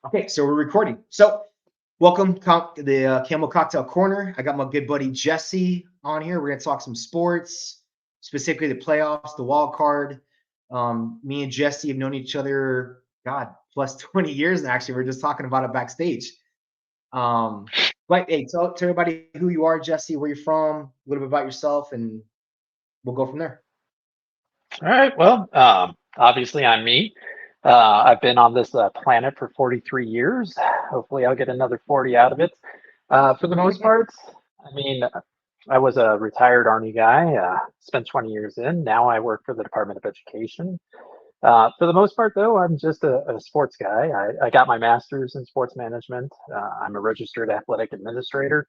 Okay, so we're recording. So welcome to the Camel Cocktail Corner. I got my good buddy Jesse on here. We're gonna talk some sports, specifically the playoffs, the wild card. Me and Jesse have known each other, God, plus 20 years. And actually, we're just talking about it backstage. Um, but hey, tell everybody who you are, Jesse, where you're from, a little bit about yourself, and we'll go from there. All right. Well, obviously, I'm me. I've been on this planet for 43 years. Hopefully, I'll get another 40 out of it. For the most part, I mean, I was a retired Army guy, spent 20 years in. Now I work for the Department of Education. For the most part, though, I'm just a sports guy. I got my master's in sports management. I'm a registered athletic administrator.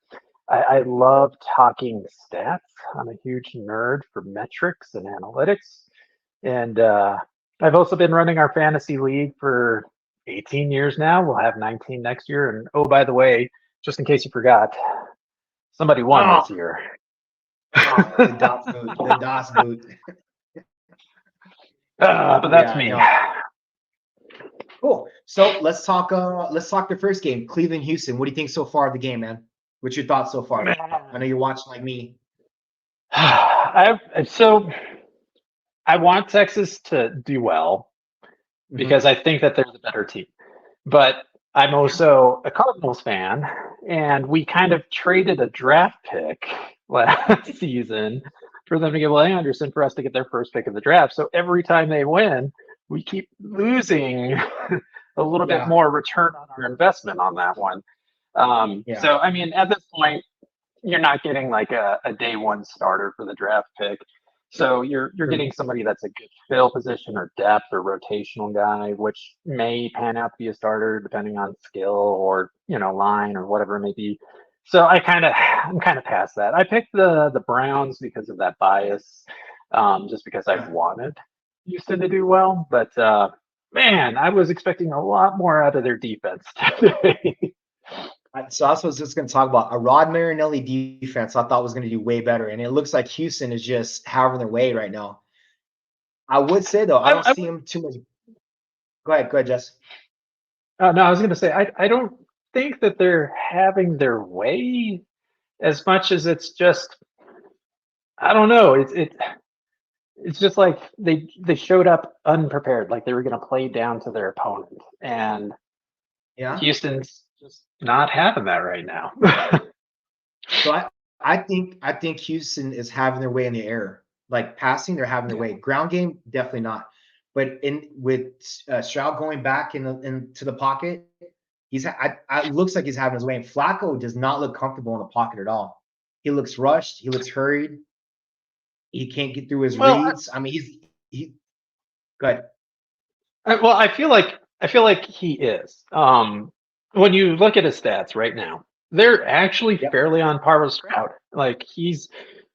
I love talking stats. I'm a huge nerd for metrics and analytics. And I've also been running our fantasy league for 18 years now. We'll have 19 next year. And oh, by the way, just in case you forgot, somebody won Oh, this year. the DOS boot, the DOS boot. But that's Yeah, me. no. Cool. So let's talk. Let's talk the first game, Cleveland, Houston. What do you think so far of the game, man? What's your thoughts so far? I know you're watching like me. So I want Texas to do well because I think that they're the better team. But I'm also a Cardinals fan, and we kind of traded a draft pick last season for them to get Willie Anderson for us to get their first pick of the draft. So every time they win, we keep losing a little bit Yeah, more return on our investment on that one. yeah, So I mean, at this point, you're not getting like a day one starter for the draft pick. So you're true. getting somebody that's a good fill position or depth or rotational guy, which may pan out to be a starter depending on skill or line or whatever it may be. So I'm kind of past that. I picked the Browns because of that bias, just because I Yeah. wanted Houston to do well. But man, I was expecting a lot more out of their defense today. So that's what I was just going to talk about. A Rod Marinelli defense I thought was going to do way better, and it looks like Houston is just having their way right now. I would say though, I don't I see him too much. Go ahead, Jess. No, I was going to say I don't think that they're having their way as much as it's just I don't know. It's just like they showed up unprepared, like they were going to play down to their opponent, and Yeah. Houston's just not having that right now. So I think Houston is having their way in the air. Like passing, they're having their Yeah. way. Ground game, definitely not. But in with Stroud going back into the pocket, it looks like he's having his way. And Flacco does not look comfortable in the pocket at all. He looks rushed. He looks hurried. He can't get through his Well, reads. I mean, he good. I feel like he is. When you look at his stats right now, they're actually Yep. fairly on par with Stroud. Like he's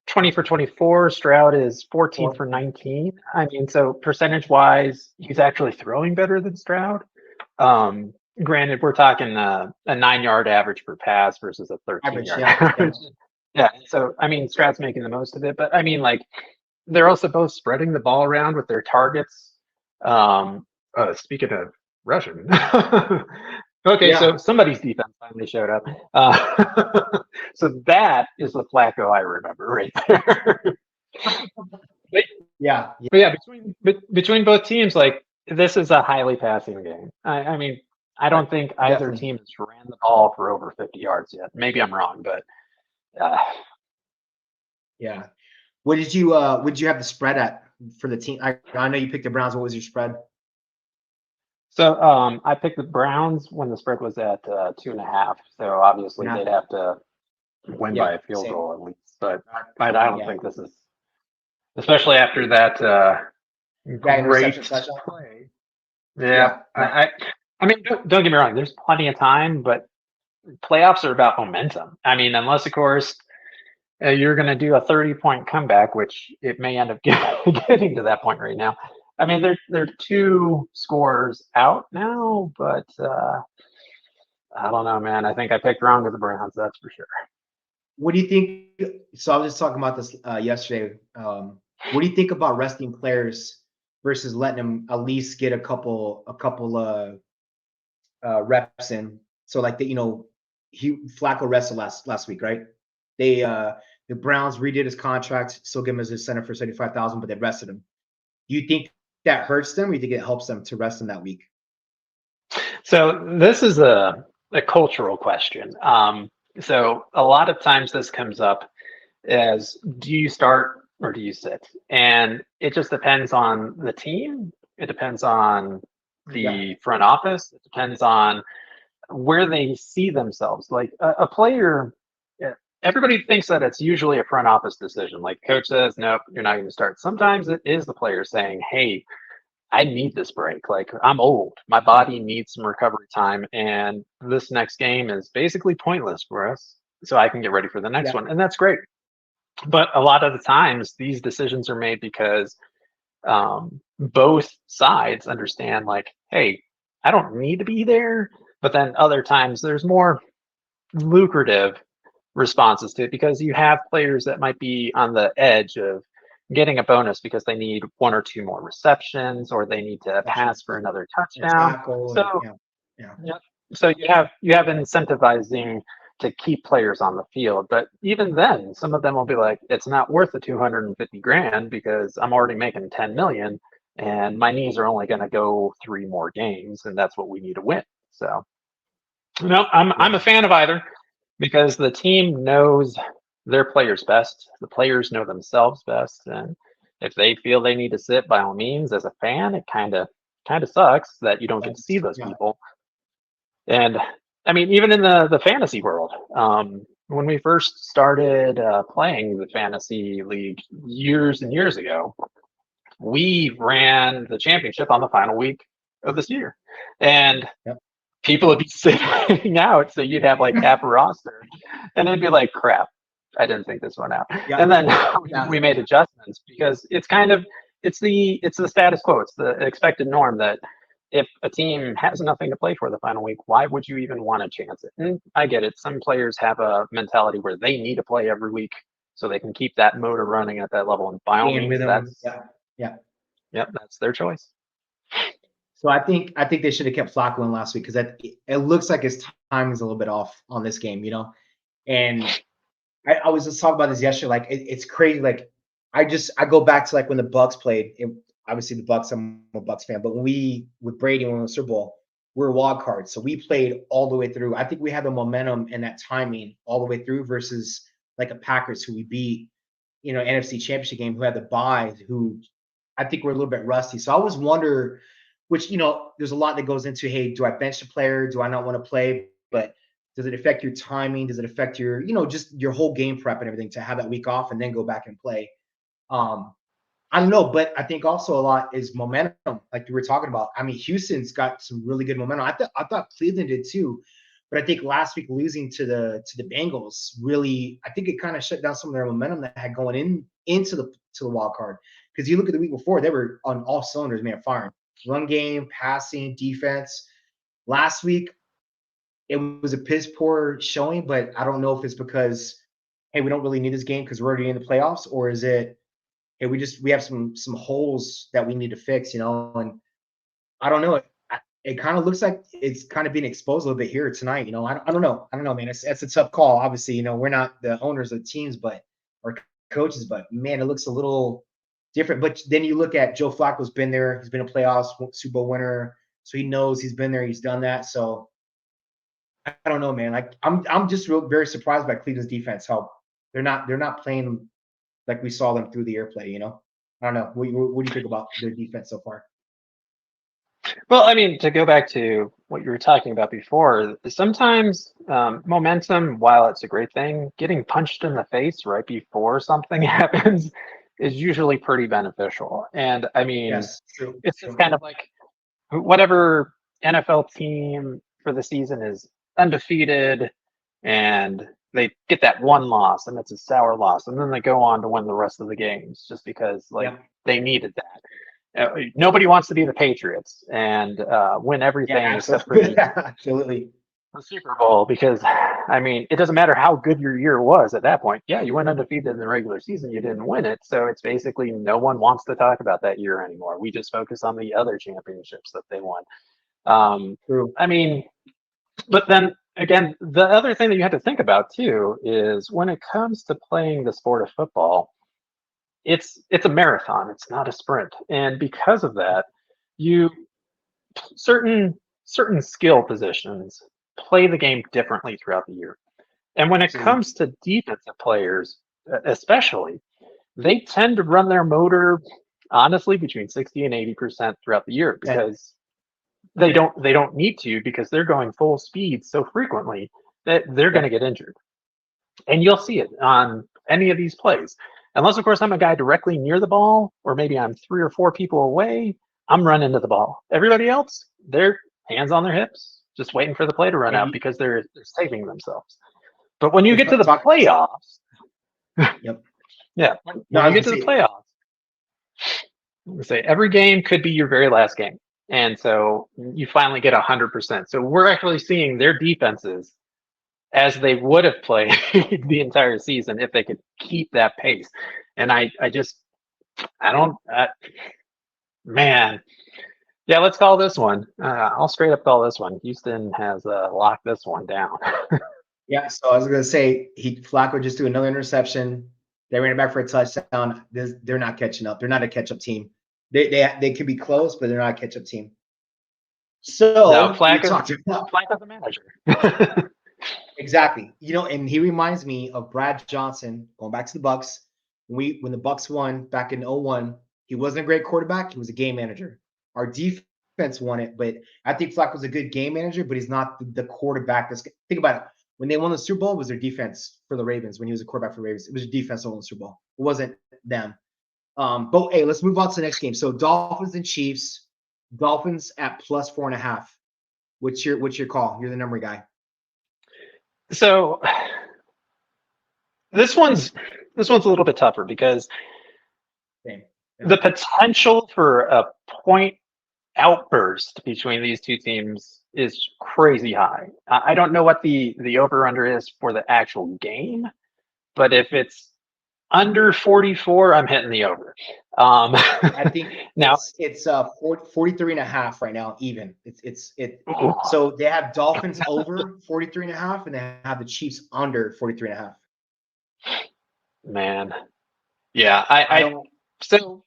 20 for 24. Stroud is 14 Four. for 19. I mean, so percentage wise, he's actually throwing better than Stroud. Granted, we're talking a 9 yard average per pass versus a 13 Average. yard Yeah. Yeah. average. Yeah. So, I mean, Stroud's making the most of it, but I mean, like, they're also both spreading the ball around with their targets. Speaking of Russian, okay, Yeah. so somebody's defense finally showed up. So that is the Flacco I remember right there. but, Yeah. Yeah. but yeah, between both teams, like this is a highly passing game. I mean, I don't think either Definitely. team has ran the ball for over 50 yards yet. Maybe I'm wrong, but uh, Yeah. What did you have the spread at for the team? I know you picked the Browns. What was your spread? so I picked the Browns when the spread was at 2.5. So obviously Yeah. they'd have to win by Yeah. a field Same. goal at least. But I don't Yeah. think this is, especially after that Yeah. great Interception touchdown. play. Yeah, Yeah. No. I mean, don't get me wrong. There's plenty of time, but playoffs are about momentum. I mean, unless of course you're going to do a 30-point comeback, which it may end up getting to that point right now. I mean, they're two scores out now, but I don't know, man. I think I picked wrong with the Browns. That's for sure. What do you think? So I was just talking about this yesterday. What do you think about resting players versus letting them at least get a couple reps in. So like he Flacco rested last week, right? They the Browns redid his contract, still give him as a center for 75,000, but they rested him. Do you think that hurts them, or do you think it helps them to rest him that week? So this is a cultural question. So a lot of times this comes up as, do you start or do you sit? And it just depends on the team. It depends on Yeah, the front office. It depends on where they see themselves. Like a player, yeah, everybody thinks that it's usually a front office decision. Like coach says, nope, you're not going to start. Sometimes it is the player saying, hey, I need this break. Like I'm old. My body needs some recovery time. And this next game is basically pointless for us. So I can get ready for the next yeah, one. And that's great. But a lot of the times these decisions are made because both sides understand, like, hey, I don't need to be there. But then other times there's more lucrative responses to it because you have players that might be on the edge of getting a bonus because they need one or two more receptions or they need to gotcha. pass for another And touchdown. tackle, So and yeah, yeah, yeah. So you have incentivizing to keep players on the field, but even then, some of them will be like, it's not worth the 250 grand because I'm already making 10 million, and my knees are only going to go three more games, and that's what we need to win. So no, I'm yeah, a fan of either because the team knows their players best. The players know themselves best, and if they feel they need to sit, by all means, as a fan, it kind of sucks that you don't get to see those yeah. people. And I mean, even in the fantasy world, when we first started playing the fantasy league years and years ago, we ran the championship on the final week of this year, and Yep. people would be sitting out, so you'd have like half a roster, and they'd be like, "Crap, I didn't think this one out." Yeah, And then yeah, we made adjustments because it's kind of it's the status quo, it's the expected norm that if a team has nothing to play for the final week, why would you even want to chance it? And I get it. Some players have a mentality where they need to play every week so they can keep that motor running at that level. And by all stay in means, rhythm. Yeah, yeah. that's their choice. So I think they should have kept Flacco in last week because it looks like his timing is a little bit off on this game, And I was just talking about this yesterday. Like it's crazy. Like I go back to like when the Bucks played. Obviously the Bucks. I'm a Bucks fan, but when we with Brady when we won the Super Bowl, we're wild cards. So we played all the way through. I think we had the momentum and that timing all the way through versus like a Packers who we beat, NFC Championship game who had the bye, who I think we're a little bit rusty. So I always wonder, which there's a lot that goes into, hey, do I bench a player? Do I not want to play? But does it affect your timing? Does it affect your, just your whole game prep and everything to have that week off and then go back and play? Um, I don't know, but I think also a lot is momentum, like we were talking about. I mean, Houston's got some really good momentum. I thought Cleveland did too, but I think last week losing to the Bengals really, I think it kind of shut down some of their momentum that had going into the wild card. Because you look at the week before, they were on all cylinders, man, firing. Run game, passing, defense. Last week, it was a piss poor showing, but I don't know if it's because, hey, we don't really need this game because we're already in the playoffs, or is it, hey, we have some holes that we need to fix, and I don't know. It kind of looks like it's kind of being exposed a little bit here tonight. I don't know. I don't know, man. It's a tough call. Obviously, we're not the owners of teams, but or coaches, but man, it looks a little different. But then you look at Joe Flacco's been there. He's been a playoffs Super Bowl winner, so he knows he's been there. He's done that. So I don't know, man. Like I'm just very surprised by Cleveland's defense. How they're not playing like we saw them through the airplay. I don't know. What do you think about their defense so far? Well, I mean, to go back to what you were talking about before, sometimes momentum, while it's a great thing, getting punched in the face right before something happens is usually pretty beneficial. And I mean, Yes, true, it's just true. kind of like whatever NFL team for the season is undefeated and they get that one loss and it's a sour loss and then they go on to win the rest of the games just because like Yeah, they needed that. Nobody wants to be the Patriots and win yeah, everything except for absolutely, absolutely. the Super Bowl because, I mean, it doesn't matter how good your year was at that point. Yeah, you went undefeated in the regular season, you didn't win it. So it's basically no one wants to talk about that year anymore. We just focus on the other championships that they won. True. I mean, But then again, the other thing that you have to think about too is when it comes to playing the sport of football, it's a marathon. It's not a sprint, and because of that, you certain certain skill positions play the game differently throughout the year. And when it Absolutely. comes to defensive players, especially, they tend to run their motor honestly between 60 and 80% throughout the year Yeah. because they don't need to because they're going full speed so frequently that they're going to Yep. get injured. And you'll see it on any of these plays. Unless, of course, I'm a guy directly near the ball, or maybe I'm 3 or 4 people away, I'm running to the ball. Everybody else, they're hands on their hips, just waiting for the play to run And out because they're saving themselves. But when you you get to the talk. playoffs, Yep. yeah, No, when I you was get gonna to the say. playoffs, say every game could be your very last game. And so you finally get 100%. So we're actually seeing their defenses as they would have played the entire season if they could keep that pace. And I just, I don't, man. Yeah, let's call this one. I'll straight up call this one. Houston has locked this one down. Yeah. So I was gonna say Flacco just threw another interception. They ran it back for a touchdown. They're not catching up. They're not a catch up team. They could be close, but they're not a catch up team. No, So you Flacco's talked about Flacco's the manager. exactly. And he reminds me of Brad Johnson going back to the Bucks. When the Bucks won back in 01, he wasn't a great quarterback. He was a game manager. Our defense won it, but I think Flack was a good game manager, but he's not the quarterback. Think about it. When they won the Super Bowl, it was their defense for the Ravens. When he was a quarterback for the Ravens, it was a defense that won the Super Bowl. It wasn't them. But hey, let's move on to the next game. So Dolphins and Chiefs. Dolphins at +4.5. What's your call? You're the number guy. So this one's this one's a little bit tougher because Same. Yeah. the potential for a point outburst between these two teams is crazy high. I don't know what the over under is for the actual game, but if it's under 44, I'm hitting the over. Um, I think now, it's 43.5 right now, even. It ooh, so they have Dolphins over 43.5, and they have the Chiefs under 43.5. man, yeah, I don't so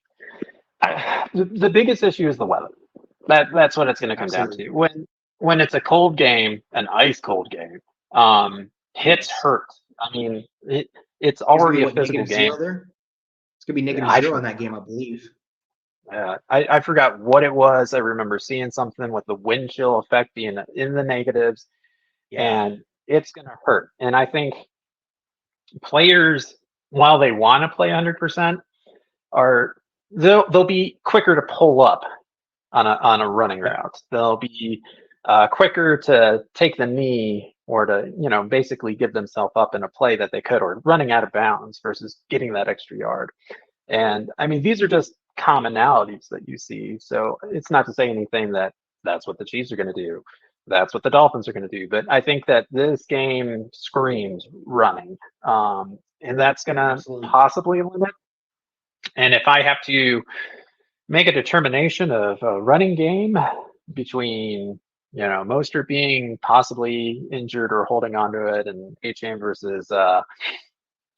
the biggest issue is the weather. That's what it's going to come down absolutely. to. When it's a cold game, an ice cold game, hits Yes. hurt. I mean, it's It's gonna be already a what, physical game. -0 there? It's gonna be I -0 in forgot. that game, I believe. I forgot what it was. I remember seeing something with the wind chill effect being in the negatives, Yeah. and it's going to hurt. And I think players, while they want to play 100%, are they'll be quicker to pull up on a running Yep. route. They'll be quicker to take the knee or to basically give themselves up in a play that they could, or running out of bounds versus getting that extra yard. And I mean, these are just commonalities that you see. So it's not to say anything that that's what the Chiefs are going to do. That's what the Dolphins are going to do. But I think that this game screams running. And that's going to Absolutely. possibly limit. And if I have to make a determination of a running game between, Mostert being possibly injured or holding on to it, and HM versus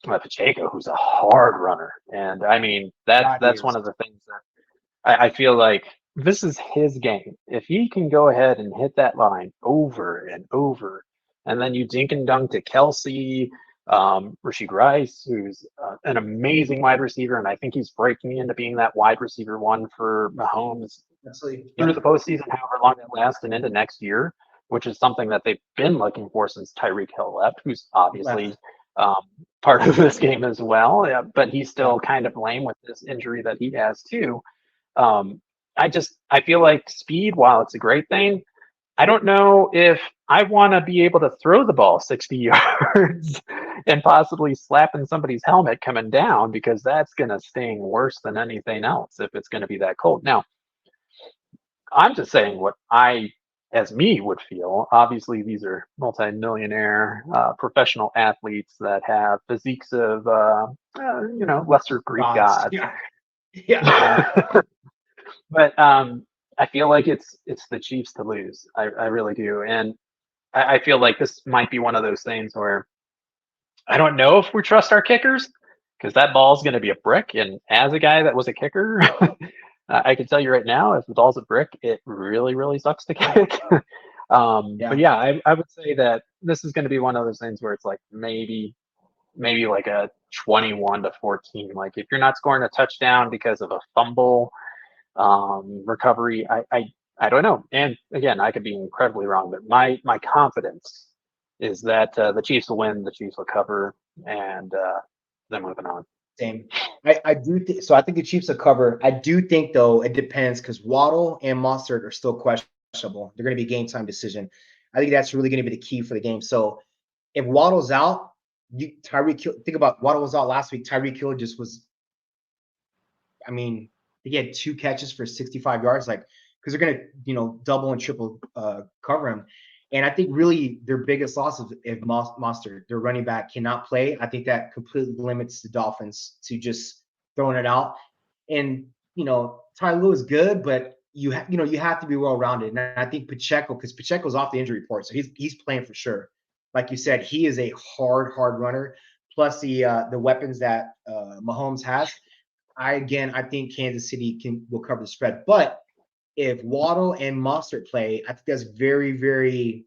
Pacheco, who's a hard runner. And I mean, God that's one is. of the things that I feel like this is his game. If he can go ahead and hit that line over and over, and then you dink and dunk to Kelsey, Rasheed Rice, who's an amazing wide receiver, and I think he's breaking into being that wide receiver one for Mahomes Absolutely. through the Yep. postseason, however long that lasts, and into next year, which is something that they've been looking for since Tyreek Hill left, who's obviously Left. um, part of this game as well. Yeah, but he's still Yep. kind of lame with this injury that he has too. Um, I feel like speed, while it's a great thing, I don't know if I want to be able to throw the ball 60 yards and possibly slapping somebody's helmet coming down, because that's going to sting worse than anything else if it's going to be that cold. Now, I'm just saying what I, as me, would feel. Obviously, these are multi-millionaire professional athletes that have physiques of, lesser Greek Gods. gods. Yeah. Yeah. But I feel like it's the Chiefs to lose. I really do. And I feel like this might be one of those things where I don't know if we trust our kickers because that ball's going to be a brick. And as a guy that was a kicker, I can tell you right now, if the ball's a brick, it really, really sucks to kick. But Yeah, yeah, I would say that this is going to be one of those things where it's like maybe like a 21-14. Like if you're not scoring a touchdown because of a fumble recovery, I don't know. And again, I could be incredibly wrong, but my confidence is that the Chiefs will win, the Chiefs will cover, and then moving on. same. I do think so. I think the Chiefs will cover. I do think though it depends because Waddle and Mostert are still questionable. They're going to be a game time decision. I think that's really going to be the key for the game. So if Waddle's out, Tyreek Hill. Think about Waddle was out last week. Tyreek Hill just was. I mean, he had 2 catches for 65 yards, like because they're gonna, double and triple cover him. And I think really their biggest loss is if Monster, their running back, cannot play. I think that completely limits the Dolphins to just throwing it out. And Ty Lue is good, but you have to be well rounded. And I think Pacheco, because Pacheco's off the injury report, so he's playing for sure. Like you said, he is a hard runner. Plus the weapons that Mahomes has. I think Kansas City will cover the spread. But if Waddle and Mostert play, I think that's very, very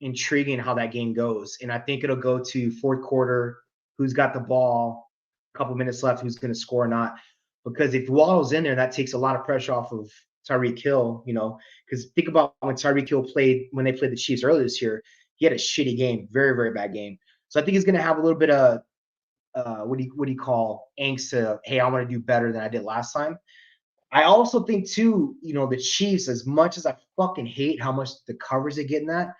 intriguing how that game goes. And I think it'll go to fourth quarter, who's got the ball, a couple minutes left, who's going to score or not. Because if Waddle's in there, that takes a lot of pressure off of Tyreek Hill, because think about when Tyreek Hill when they played the Chiefs earlier this year, he had a shitty game, very, very bad game. So I think he's going to have a little bit of what do you call angst to, hey, I want to do better than I did last time. I also think too, the Chiefs, as much as I fucking hate how much the covers they get in that,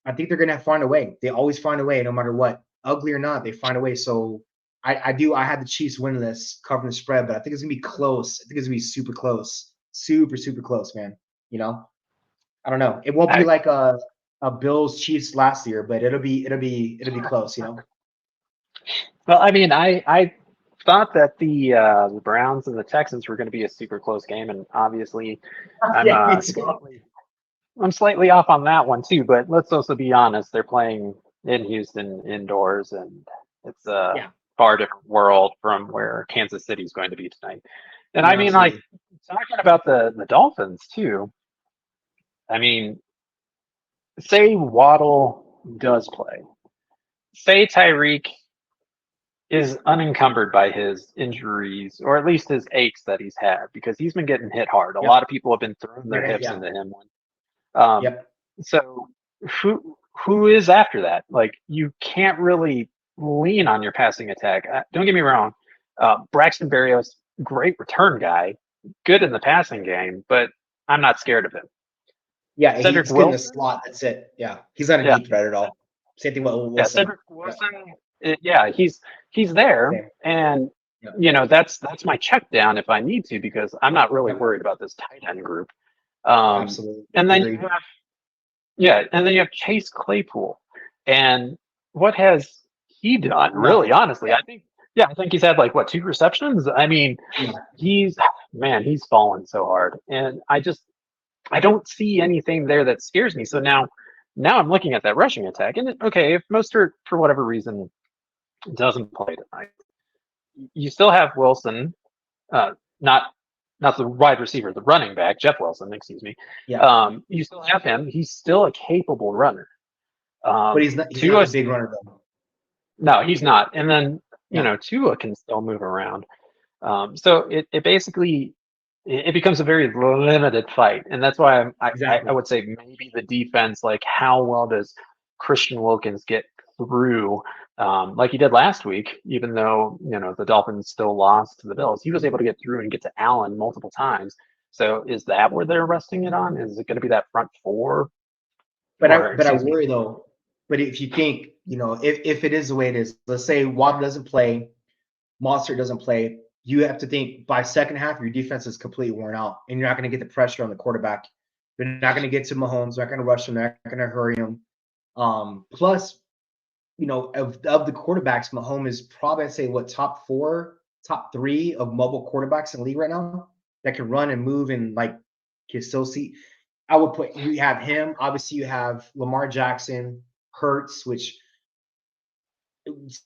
I think they're gonna find a way. They always find a way, no matter what, ugly or not, they find a way. So I had the Chiefs win this, covering the spread, but I think it's gonna be close. I think it's gonna be super close, super super close, man. I don't know. It won't be I, like a Bills Chiefs last year, but it'll be close. well, I mean, I thought that the Browns and the Texans were going to be a super close game, and obviously, I'm Yeah, me uh, too. slightly I'm slightly off on that one too. But let's also be honest, they're playing in Houston indoors, and it's a Yeah, far different world from where Kansas City is going to be tonight. And I no, mean, like absolutely. talking about the Dolphins too. I mean, say Waddle does play. Say Tyreek is unencumbered by his injuries, or at least his aches that he's had, because he's been getting hit hard. A Yep. lot of people have been throwing their hips Yeah. into him. Um, Yep. so who is after that? Like you can't really lean on your passing attack. Don't get me wrong. Braxton Berrios, great return guy, good in the passing game, but I'm not scared of him. Yeah, Cedric he's good in the Wilson, slot. That's it. Yeah, he's not a yeah, deep threat at all. Same thing with yeah, Wilson. Cedric Yeah, Wilson, yeah, he's there, same. and Yeah. that's my check down if I need to because I'm not really Yep. worried about this tight end group. Absolutely And then you agreed. have and then you have Chase Claypool, and what has he done? Really, Nothing. honestly, I think he's had like what 2 receptions. I mean, Yeah. he's he's fallen so hard, and I don't see anything there that scares me. So now I'm looking at that rushing attack, and okay, if Mostert for whatever reason doesn't play tonight, you still have Wilson, uh, not the wide receiver, the running back, Jeff Wilson, excuse me. Yeah. You still have him. He's still a capable runner. But he's not Tua, the big runner though. no, he's not. And then Yeah. Tua can still move around. So it basically it becomes a very limited fight, and that's why I Exactly. would say maybe the defense, like how well does Christian Wilkins get through, like he did last week, even though the Dolphins still lost to the Bills, he was able to get through and get to Allen multiple times. So is that where they're resting it on? Is it going to be that front four, But I or but I excuse me? worry though. But if you think, if it is the way it is, let's say Waddle doesn't play, Monster doesn't play, you have to think by second half your defense is completely worn out, and you're not going to get the pressure on the quarterback. They're not going to get to Mahomes. They're not going to rush him. They're not going to hurry him. Plus, of the quarterbacks, Mahomes is probably, I'd say, what, top four, top three of mobile quarterbacks in the league right now that can run and move and like can still see. I would put you have him. Obviously, you have Lamar Jackson, Hurts, which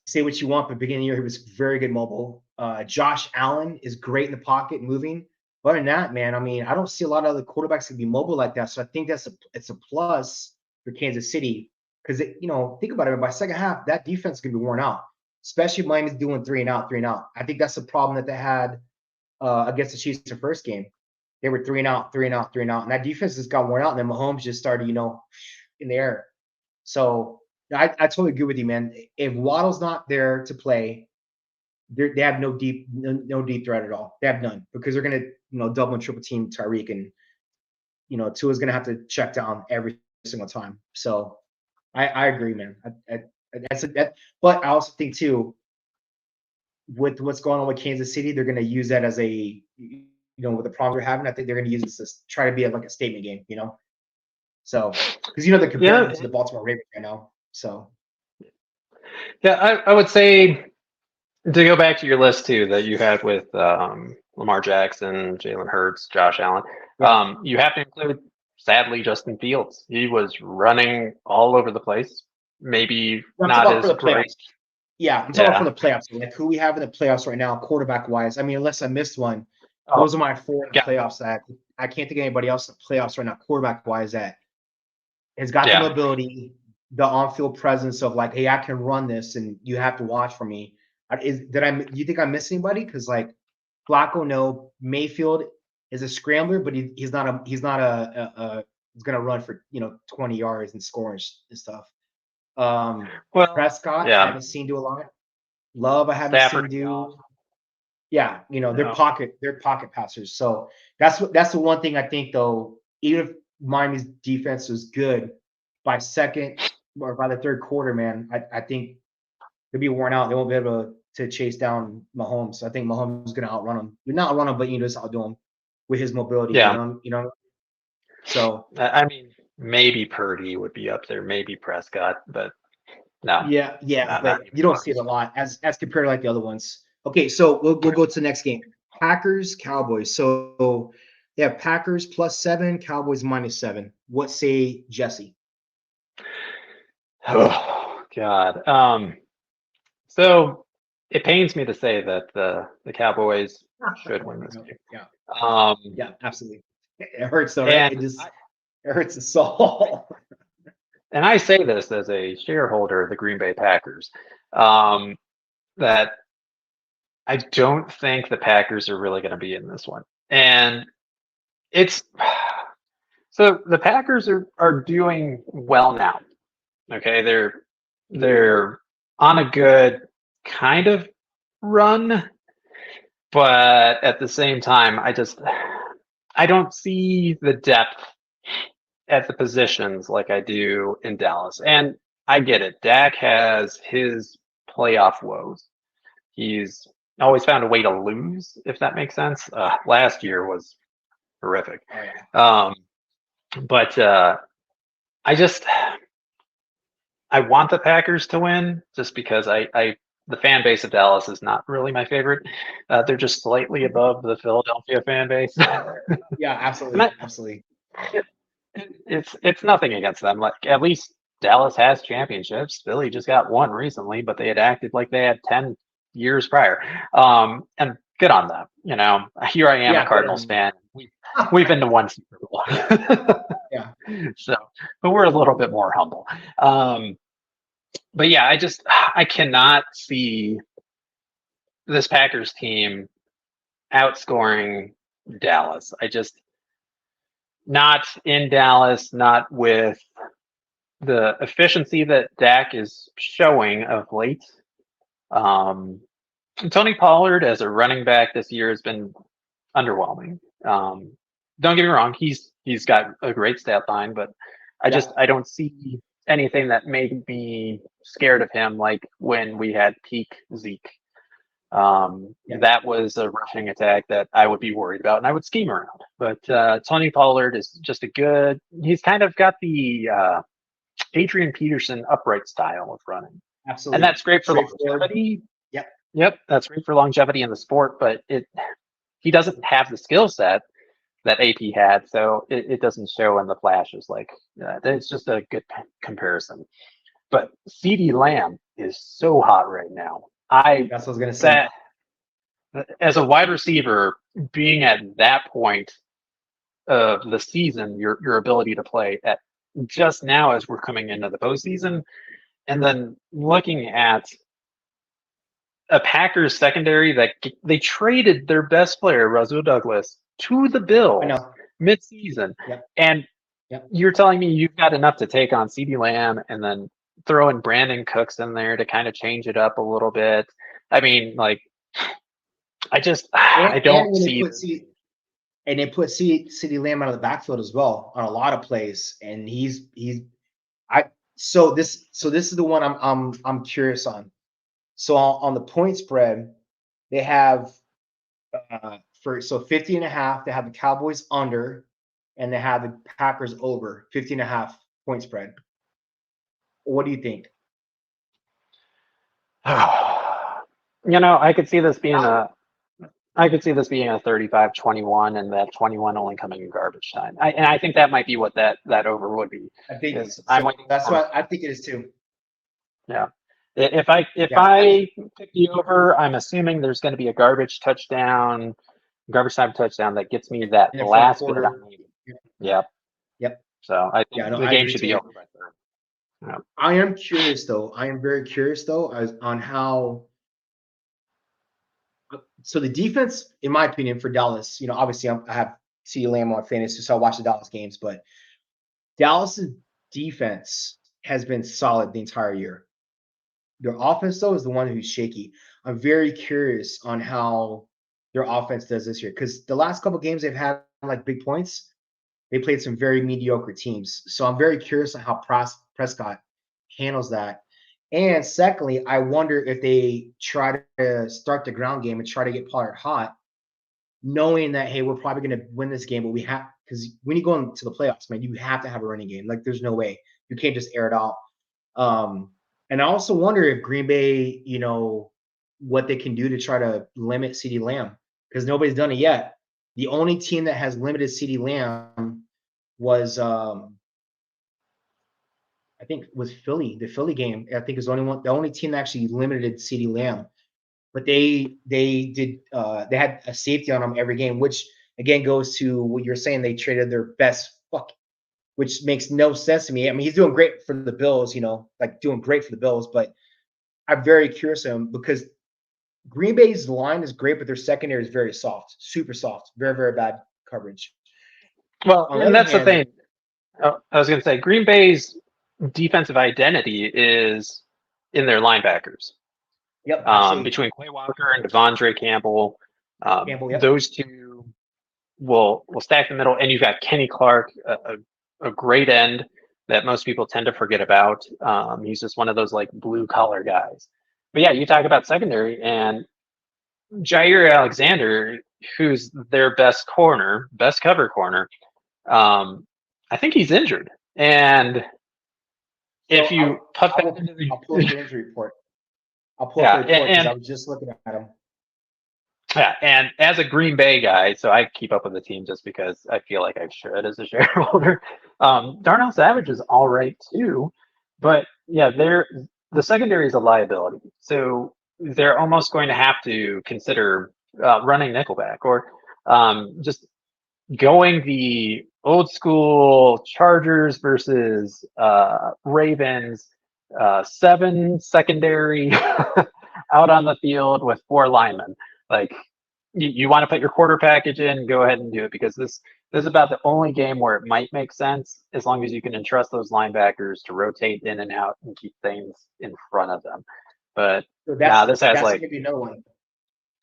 say what you want, but beginning of the year he was very good mobile. Josh Allen is great in the pocket, moving. But other than that, man, I mean, I don't see a lot of other quarterbacks that can be mobile like that. So I think it's a plus for Kansas City because think about it. By second half, that defense is gonna be worn out, especially if Miami's doing three and out, three and out. I think that's the problem that they had against the Chiefs the first game. They were three and out, three and out, three and out, and that defense just got worn out. And then Mahomes just started, in the air. So I totally agree with you, man. If Waddle's not there to play, they have no deep threat at all. They have none because they're gonna double and triple team Tyreek, and Tua's gonna have to check down every single time. So I agree, man. But I also think too, with what's going on with Kansas City, they're gonna use that as a with the problem they're having. I think they're gonna use this to try to be like a statement game, So because they're comparing them to the Baltimore Ravens right now. So yeah, I would say to go back to your list too that you had with Lamar Jackson, Jalen Hurts, Josh Allen. yeah. You have to include, sadly, Justin Fields. He was running all over the place. Maybe I'm not talking about as for the great. playoffs. Yeah, I'm talking about for the playoffs. Like who we have in the playoffs right now, quarterback wise. I mean, unless I missed one, those are my four in the playoffs. That I can't think of anybody else in the playoffs right now, quarterback wise, that has got the mobility, the on-field presence of like, hey, I can run this, and you have to watch for me. Do you think I missed anybody? Because like Flacco, no. Mayfield is a scrambler, but he's not he's gonna run for 20 yards and score and stuff. Prescott, I haven't seen do a lot. Love, I haven't seen do. Yeah, they're pocket passers. So that's the one thing I think though. Even if Miami's defense was good, by second or by the third quarter, man, I think they'll be worn out. They won't be able to chase down Mahomes. So I think Mahomes is going to outrun him. You're not outrun him, but just outdo him with his mobility. Yeah. So I mean, maybe Purdy would be up there, maybe Prescott, but no. Yeah, but you don't see it a lot as compared to like the other ones. Okay, so we'll go to the next game. Packers, Cowboys. So yeah, Packers +7, Cowboys -7. What say Jesse? Oh God. So it pains me to say that the Cowboys should win this game. Yeah. Yeah, absolutely. It hurts though, right? It hurts the soul. And I say this as a shareholder of the Green Bay Packers, that I don't think the Packers are really going to be in this one. And so the Packers are doing well now. Okay, they're on a good kind of run, but at the same time, I don't see the depth at the positions like I do in Dallas. And I get it. Dak has his playoff woes. He's always found a way to lose, if that makes sense. Last year was horrific. But I want the Packers to win just because the fan base of Dallas is not really my favorite. They're just slightly above the Philadelphia fan base. Yeah, absolutely. It's nothing against them. Like at least Dallas has championships. Philly just got one recently, but they had acted like they had 10 years prior. And good on them. Here I am, a Cardinals fan. We've been to one Super Bowl. Yeah. So, but we're a little bit more humble. But yeah, I cannot see this Packers team outscoring Dallas. Not in Dallas, not with the efficiency that Dak is showing of late. Tony Pollard as a running back this year has been underwhelming. Don't get me wrong, he's got a great stat line, but I don't see anything that made me scared of him like when we had peak Zeke. That was a rushing attack that I would be worried about and I would scheme around. But Tony Pollard is just he's kind of got the Adrian Peterson upright style of running. Absolutely. And that's great for longevity. Yep, that's great for longevity in the sport, but he doesn't have the skill set that AP had, so it doesn't show in the flashes. Like it's just a good comparison. But CD Lamb is so hot right now. I That's what I was gonna say. that as a wide receiver, being at that point of the season, your ability to play at just now as we're coming into the postseason, and then looking at a Packers secondary that they traded their best player, Rasul Douglas, to the I Bills know. mid-season, Yep. and Yep. you're telling me you've got enough to take on CeeDee Lamb and then throw in Brandon Cooks in there to kind of change it up a little bit. I mean, like, I And don't when they see put this. CD Lamb out of the backfield as well on a lot of plays, and he's I so this is the one I'm curious on. So on the point spread, they have for 50 and a half, they have the Cowboys under, and they have the Packers over 50 and a half point spread. What do you think? I could see this being a 35-21 and that 21 only coming in garbage time. And I think that might be what that over would be. I think Is I'm so. waiting That's for what I think it is too. Yeah. If Yeah, I pick the over, I'm assuming there's going to be a garbage time touchdown that gets me that in the fourth last bit I quarter. need. Yep. Yep. So I Yeah, think no, the I game agree should too. be over by third. Yeah. I am curious though. I am very curious though on how. So the defense, in my opinion, for Dallas, obviously I have CeeDee Lamb on fantasy, so I watch the Dallas games, but Dallas's defense has been solid the entire year. Their offense, though, is the one who's shaky. I'm very curious on how their offense does this year because the last couple games they've had like big points, they played some very mediocre teams. So I'm very curious on how Prescott handles that. And secondly, I wonder if they try to start the ground game and try to get Pollard hot, knowing that, hey, we're probably going to win this game, but we have because when you go into the playoffs, man, you have to have a running game. Like, there's no way you can't just air it out. And I also wonder if Green Bay, what they can do to try to limit CeeDee Lamb because nobody's done it yet. The only team that has limited CeeDee Lamb was I think was Philly. The Philly game, I think, is the only team that actually limited CeeDee Lamb. But they had a safety on him every game, which again goes to what you're saying. They traded their best which makes no sense to me. I mean, he's doing great for the Bills, like doing great for the Bills, but I'm very curious of him because Green Bay's line is great, but their secondary is very soft, super soft, very, very bad coverage. Well, On the and other that's the hand, thing. I was going to say Green Bay's defensive identity is in their linebackers. yep, absolutely. Between Quay Walker and Devondre Campbell, Campbell, yep. those two will stack the middle, and you've got Kenny Clark, a great end that most people tend to forget about. He's just one of those like blue collar guys. But yeah, you talk about secondary and Jair Alexander, who's their best cover corner. I think he's injured, and So if you put that into I'll pull up the the injury report. I'll pull up yeah, the report because I and was just looking at him. yeah, and as a Green Bay guy, so I keep up with the team just because I feel like I should as a shareholder. Darnell Savage is all right too, but yeah, the secondary is a liability, so they're almost going to have to consider running nickelback or just going the old school Chargers versus Ravens, seven secondary out on the field with four linemen. Like you want to put your quarter package in, go ahead and do it because this is about the only game where it might make sense as long as you can entrust those linebackers to rotate in and out and keep things in front of them. But So now this has that's like going to be another one.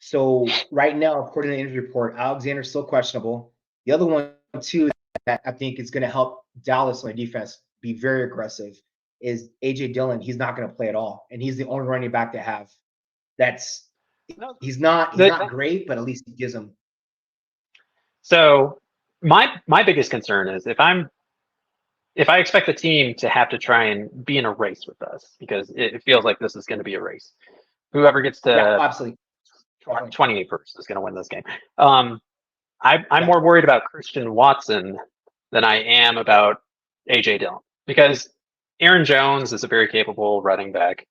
So right now, according to the injury report, Alexander's still questionable. The other one too that I think is going to help Dallas on defense be very aggressive is AJ Dillon. He's not going to play at all, and he's the only running back to have. That's no, he's not great, but at least he gives them. so my biggest concern is if I expect the team to have to try and be in a race with us, because it feels like this is going to be a race. Whoever gets Yeah, to absolutely. 28 first is going to win this game. Um, I'm Yeah. more worried about Christian Watson than I am about AJ Dillon, because Aaron Jones is a very capable running back,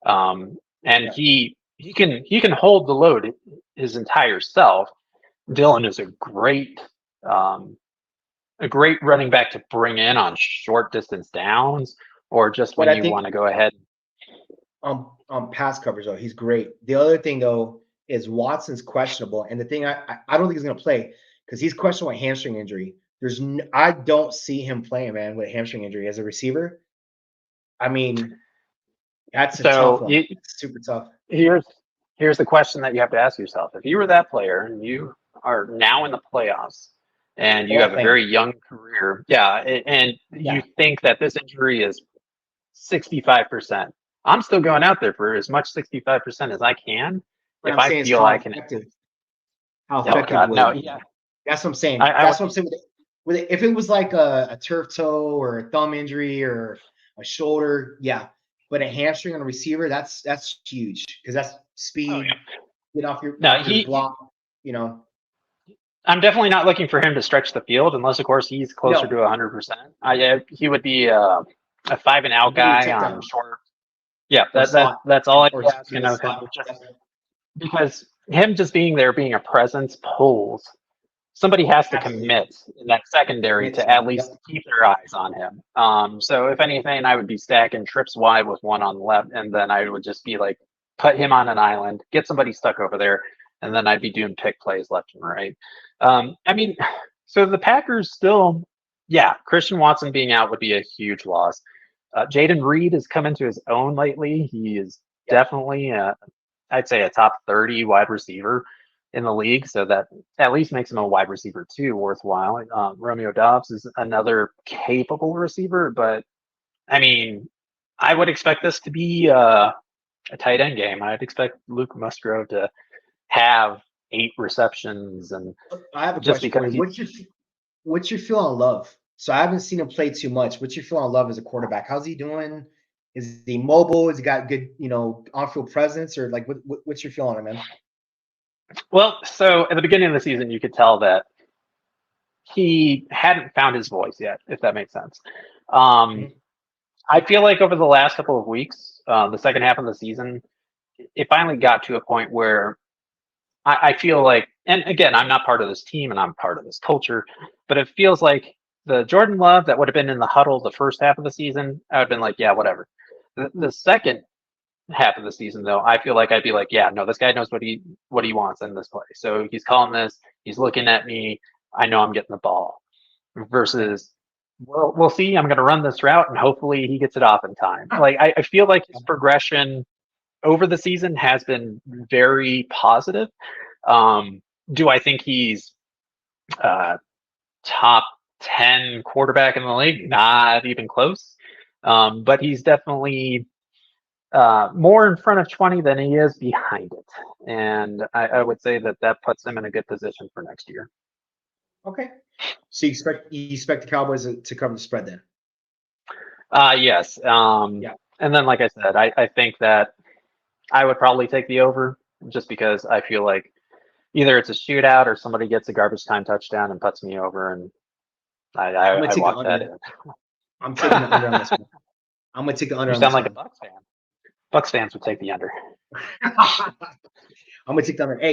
and Yeah. he can hold the load his entire self. Dillon is um, a great running back to bring in on short distance downs, or just But when I you think want to go ahead. pass coverage though, he's great. The other thing though is Watson's questionable, and the thing I don't think he's gonna play because he's questionable with hamstring injury. I don't see him playing, man, with a hamstring injury as a receiver. I mean, that's a tough So one. It's super tough. here's here's the question that you have to ask yourself: if you were that player and you are now in the playoffs and you Hall have of a Fame. very young career, yeah, and Yeah. you think that this injury is 65%, I'm still going out there for as much 65% as I can What if I'm I saying is feel I can. how Oh effective God, would no, it be? yeah, That's what I'm saying. I That's would what I'm be. saying if it was like a turf toe or a thumb injury or a shoulder, yeah. But a hamstring on a receiver, that's huge because that's Oh yeah. speed, get No, off your block, you know. I'm definitely not looking for him to stretch the field, unless of course he's closer to No, 100%. He would be a five and out maybe a guy check on down short. Yeah, or that slot that's all I'd or be asking even of him, slot. just because him just being there, being a presence, pulls. Somebody has to Absolutely. commit in that secondary Commit to to at it. Yep. least keep their eyes on him. So if anything, I would be stacking trips wide with one on the left, and then I would just be like, put him on an island, get somebody stuck over there, and then I'd be doing pick plays left and right. I mean, so the Packers still, yeah, Christian Watson being out would be a huge loss. Jaden Reed has come into his own lately. He is Yep. definitely, I'd say, a top 30 wide receiver in the league. So that at least makes him a wide receiver too worthwhile. Romeo Dobbs is another capable receiver, but I mean, I would expect this to be a tight end game. I'd expect Luke Musgrove to have 8 receptions, and I have a just question for because you. he, What's your feel on Love? So I haven't seen him play too much. What's your feel on Love as a quarterback? How's he doing? Is he mobile? Has he got good, on-field presence, or like what's your feel on him, man? well, so at the beginning of the season, you could tell that he hadn't found his voice yet, if that makes sense. Um, Mhm. I feel like over the last couple of weeks, the second half of the season, it finally got to a point where I feel like, and again, I'm not part of this team and I'm part of this culture, but it feels like the Jordan Love that would have been in the huddle the first half of the season, I would have been like, yeah, whatever. The second half of the season, though, I feel like I'd be like, yeah, no, this guy knows what he wants in this play. So he's calling this, he's looking at me, I know I'm getting the ball. Okay. Versus, well, we'll see. I'm going to run this route and hopefully he gets it off in time. Like I feel like his progression over the season has been very positive. Do I think he's uh, top 10 quarterback in the league? Not even close. But he's definitely more in front of 20 than he is behind it. And I would say that that puts him in a good position for next year. Okay. So you expect the Cowboys to cover the spread then? Yes. Yeah. And then, like I said, I think that I would probably take the over, just because I feel like either it's a shootout or somebody gets a garbage time touchdown and puts me over, and I I'm gonna I, I take the walk that under. in. I'm taking the under on this one. I'm gonna take the under You on sound this like a one. Bucks fan. Bucks fans would take the under. I'm gonna take the under. Hey,